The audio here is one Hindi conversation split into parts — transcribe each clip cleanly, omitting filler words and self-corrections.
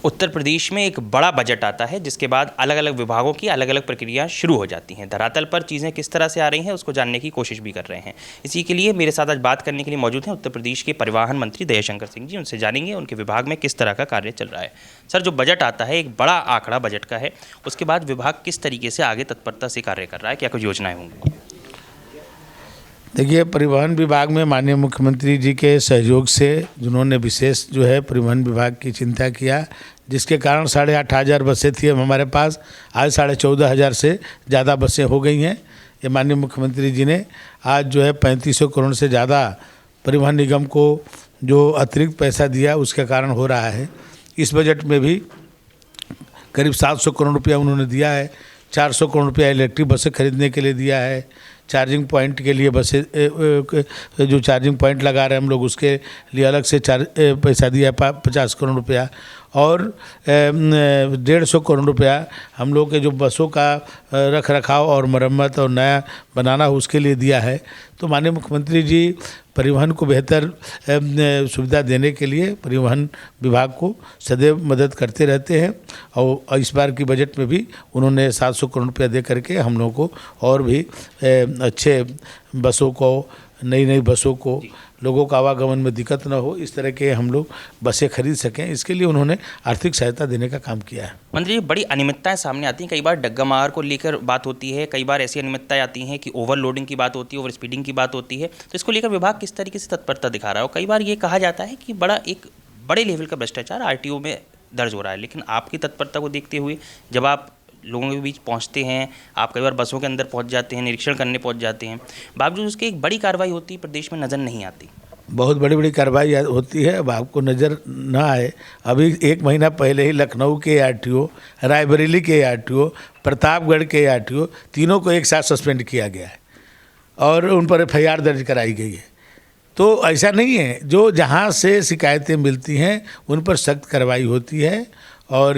उत्तर प्रदेश में एक बड़ा बजट आता है जिसके बाद अलग अलग विभागों की अलग अलग प्रक्रिया शुरू हो जाती हैं। धरातल पर चीज़ें किस तरह से आ रही हैं उसको जानने की कोशिश भी कर रहे हैं। इसी के लिए मेरे साथ आज बात करने के लिए मौजूद हैं उत्तर प्रदेश के परिवहन मंत्री दयाशंकर सिंह जी। उनसे जानेंगे उनके विभाग में किस तरह का कार्य चल रहा है। सर, जो बजट आता है एक बड़ा आंकड़ा बजट का है, उसके बाद विभाग किस तरीके से आगे तत्परता से कार्य कर रहा है, क्या कुछ योजनाएँ होंगी? देखिए, परिवहन विभाग में माननीय मुख्यमंत्री जी के सहयोग से जिन्होंने विशेष जो है परिवहन विभाग की चिंता किया, जिसके कारण 8,500 बसें थी हमारे पास, आज 14,500 से ज़्यादा बसें हो गई हैं। ये माननीय मुख्यमंत्री जी ने आज जो है 3500 करोड़ से ज़्यादा परिवहन निगम को जो अतिरिक्त पैसा दिया उसके कारण हो रहा है। इस बजट में भी करीब 700 करोड़ रुपया उन्होंने दिया है। 400 करोड़ रुपया इलेक्ट्रिक बसें खरीदने के लिए दिया है। चार्जिंग पॉइंट के लिए बसें जो चार्जिंग पॉइंट लगा रहे हैं हम लोग, उसके लिए अलग से पैसा दिया है 50 करोड़ रुपया, और 150 करोड़ रुपया हम लोग के जो बसों का रख रखाव और मरम्मत और नया बनाना हो उसके लिए दिया है। तो माननीय मुख्यमंत्री जी परिवहन को बेहतर सुविधा देने के लिए परिवहन विभाग को सदैव मदद करते रहते हैं, और इस बार की बजट में भी उन्होंने 700 करोड़ रुपया दे करके हम लोगों को और भी अच्छे बसों को, नई बसों को, लोगों का आवागमन में दिक्कत न हो, इस तरह के हम लोग बसें खरीद सकें, इसके लिए उन्होंने आर्थिक सहायता देने का काम किया है। मंत्री जी, बड़ी अनियमितताएं सामने आती हैं। कई बार डग्गा मार को लेकर बात होती है, कई बार ऐसी अनियमितताएं आती हैं कि ओवरलोडिंग की बात होती है, ओवर स्पीडिंग की बात होती है। तो इसको लेकर विभाग किस तरीके से तत्परता दिखा रहा है? और कई बार ये कहा जाता है कि बड़े लेवल का भ्रष्टाचार आरटीओ में दर्ज हो रहा है, लेकिन आपकी तत्परता को देखते हुए जब आप लोगों के बीच पहुंचते हैं, आप कई बार बसों के अंदर पहुंच जाते हैं, निरीक्षण करने पहुंच जाते हैं, बावजूद उसके एक बड़ी कार्रवाई होती है प्रदेश में नज़र नहीं आती। बहुत बड़ी बड़ी कार्रवाई होती है, अब आपको नज़र ना आए। अभी 1 महीना पहले ही लखनऊ के आरटीओ, रायबरेली के आरटीओ, प्रतापगढ़ के आरटीओ, तीनों को एक साथ सस्पेंड किया गया है और उन पर FIR दर्ज कराई गई है। तो ऐसा नहीं है, जो जहाँ से शिकायतें मिलती हैं उन पर सख्त कार्रवाई होती है। और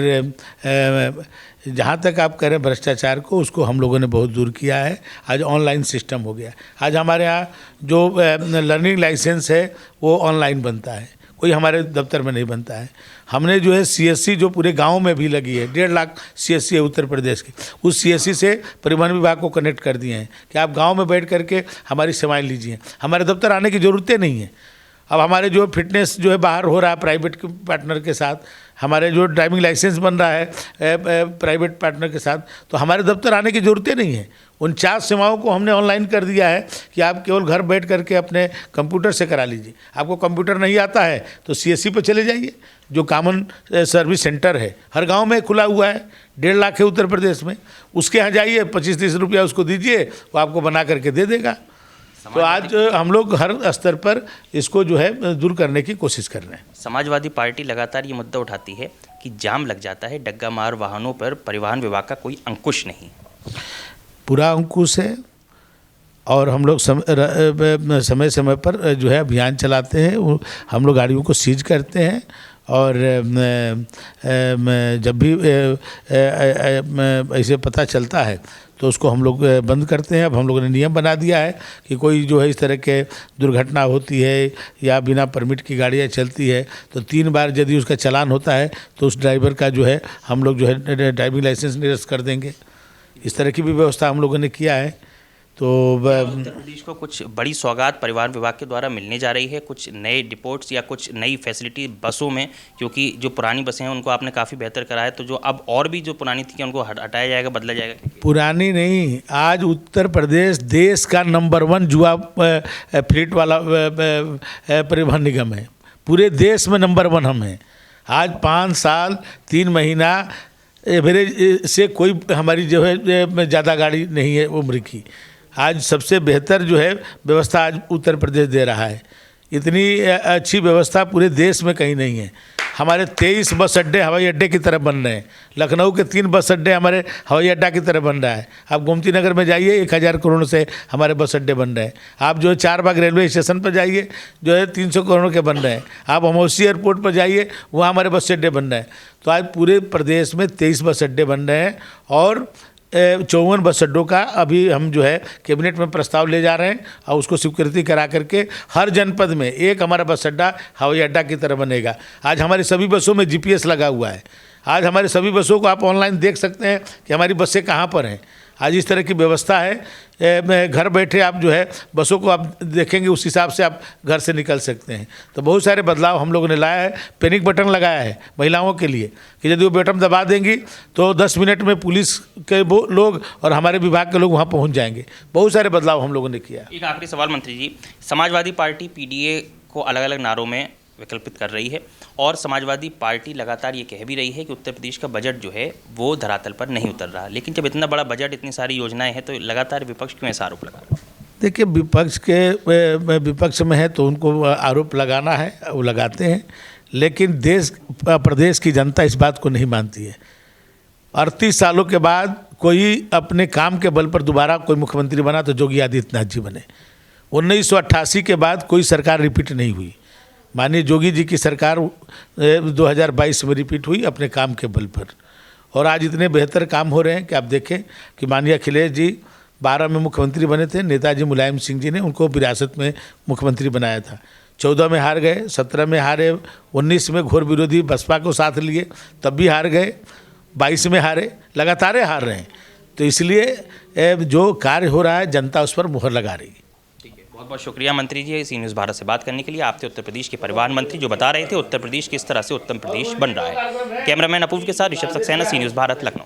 जहाँ तक आप करें भ्रष्टाचार को, उसको हम लोगों ने बहुत दूर किया है। आज ऑनलाइन सिस्टम हो गया। आज हमारे यहाँ जो लर्निंग लाइसेंस है वो ऑनलाइन बनता है, कोई हमारे दफ्तर में नहीं बनता है। हमने जो है CSC जो पूरे गांव में भी लगी है, 1.5 लाख CSC है उत्तर प्रदेश की, उस CSC से परिवहन विभाग को कनेक्ट कर दिए हैं कि आप गांव में बैठ करके हमारी सेवाएं लीजिए, हमारे दफ्तर आने की ज़रूरतें नहीं है। अब हमारे जो फिटनेस जो है बाहर हो रहा है प्राइवेट पार्टनर के साथ, हमारे जो ड्राइविंग लाइसेंस बन रहा है प्राइवेट पार्टनर के साथ, तो हमारे दफ्तर आने की ज़रूरतें नहीं है। 49 सेवाओं को हमने ऑनलाइन कर दिया है कि आप केवल घर बैठ करके अपने कंप्यूटर से करा लीजिए। आपको कंप्यूटर नहीं आता है तो CSC पर चले जाइए, जो कॉमन सर्विस सेंटर है हर गांव में खुला हुआ है, 1.5 लाख है उत्तर प्रदेश में, उसके यहाँ जाइए, 25-30 रुपया उसको दीजिए, वो आपको बना करके दे देगा। तो आज हम लोग हर स्तर पर इसको जो है दूर करने की कोशिश कर रहे हैं। समाजवादी पार्टी लगातार ये मुद्दा उठाती है कि जाम लग जाता है, डग्गा मार वाहनों पर परिवहन विभाग का कोई अंकुश नहीं। पूरा अंकुश है, और हम लोग समय समय पर जो है अभियान चलाते हैं, हम लोग गाड़ियों को सीज करते हैं, और जब भी ऐसे पता चलता है तो उसको हम लोग बंद करते हैं। अब हम लोगों ने नियम बना दिया है कि कोई जो है इस तरह के दुर्घटना होती है या बिना परमिट की गाड़ियाँ चलती है तो 3 बार यदि उसका चालान होता है तो उस ड्राइवर का जो है हम लोग जो है ड्राइविंग लाइसेंस निरस्त कर देंगे। इस तरह की भी व्यवस्था हम लोगों ने किया है। तो उत्तर प्रदेश को कुछ बड़ी सौगात परिवहन विभाग के द्वारा मिलने जा रही है, कुछ नए डिपोट्स या कुछ नई फैसिलिटी बसों में, क्योंकि जो पुरानी बसें हैं उनको आपने काफ़ी बेहतर करा है, तो जो अब और भी जो पुरानी थी उनको हटाया जाएगा, बदला जाएगा? पुरानी नहीं, आज उत्तर प्रदेश देश का नंबर 1 जुआ फ्लीट वाला परिवहन निगम है। पूरे देश में नंबर 1 हम हैं। आज 5 साल 3 महीना एवरेज से कोई हमारी जो है ज़्यादा गाड़ी नहीं है उम्र की। आज सबसे बेहतर जो है व्यवस्था आज उत्तर प्रदेश दे रहा है। इतनी अच्छी व्यवस्था पूरे देश में कहीं नहीं है। हमारे 23 बस अड्डे हवाई अड्डे की तरह बन रहे हैं। लखनऊ के 3 बस अड्डे हमारे हवाई अड्डा की तरह बन रहा है। आप गोमती नगर में जाइए, 1000 करोड़ से हमारे बस अड्डे बन रहे हैं। आप जो है 4 बाग रेलवे स्टेशन पर जाइए, जो है 300 करोड़ के बन रहे हैं। आप अमौसी एयरपोर्ट पर जाइए, वहाँ हमारे बस अड्डे बन रहे हैं। तो आज पूरे प्रदेश में 23 बस अड्डे बन रहे हैं, और 54 बस अड्डों का अभी हम जो है कैबिनेट में प्रस्ताव ले जा रहे हैं और उसको स्वीकृति करा करके हर जनपद में एक हमारा बस अड्डा हवाई अड्डा की तरह बनेगा। आज हमारी सभी बसों में GPS लगा हुआ है। आज हमारे सभी बसों को आप ऑनलाइन देख सकते हैं कि हमारी बसें कहाँ पर हैं। आज इस तरह की व्यवस्था है, घर बैठे आप जो है बसों को आप देखेंगे, उस हिसाब से आप घर से निकल सकते हैं। तो बहुत सारे बदलाव हम लोगों ने लाया है। पैनिक बटन लगाया है महिलाओं के लिए कि यदि वो बटन दबा देंगी तो 10 मिनट में पुलिस के वो लोग और हमारे विभाग के लोग वहाँ पहुँच जाएंगे। बहुत सारे बदलाव हम लोगों ने किया। एक आखिरी सवाल मंत्री जी, समाजवादी पार्टी PDA को अलग अलग नारों में वैकल्पित कर रही है और समाजवादी पार्टी लगातार ये कह भी रही है कि उत्तर प्रदेश का बजट जो है वो धरातल पर नहीं उतर रहा। लेकिन जब इतना बड़ा बजट, इतनी सारी योजनाएं हैं, तो लगातार विपक्ष क्यों ऐसा आरोप लगा रहा है? देखिए, विपक्ष में है तो उनको आरोप लगाना है, वो लगाते हैं, लेकिन प्रदेश की जनता इस बात को नहीं मानती है। 38 सालों के बाद कोई अपने काम के बल पर दोबारा कोई मुख्यमंत्री बना तो योगी आदित्यनाथ जी बने। 1988 के बाद कोई सरकार रिपीट नहीं हुई। माननीय योगी जी की सरकार 2022 में रिपीट हुई अपने काम के बल पर, और आज इतने बेहतर काम हो रहे हैं कि आप देखें कि माननीय अखिलेश जी 12 में मुख्यमंत्री बने थे, नेताजी मुलायम सिंह जी ने उनको विरासत में मुख्यमंत्री बनाया था। 14 में हार गए, 17 में हारे, 19 में घोर विरोधी बसपा को साथ लिए तब भी हार गए, 22 में हारे, लगातार हार रहे हैं। तो इसलिए जो कार्य हो रहा है जनता उस पर मुहर लगा रही है। बहुत बहुत शुक्रिया मंत्री जी सी न्यूज़ भारत से बात करने के लिए। आप थे उत्तर प्रदेश के परिवहन मंत्री, जो बता रहे थे उत्तर प्रदेश किस तरह से उत्तम प्रदेश बन रहा है। कैमरामैन अपूर्व के साथ ऋषभ सक्सेना, सी न्यूज़ भारत, लखनऊ।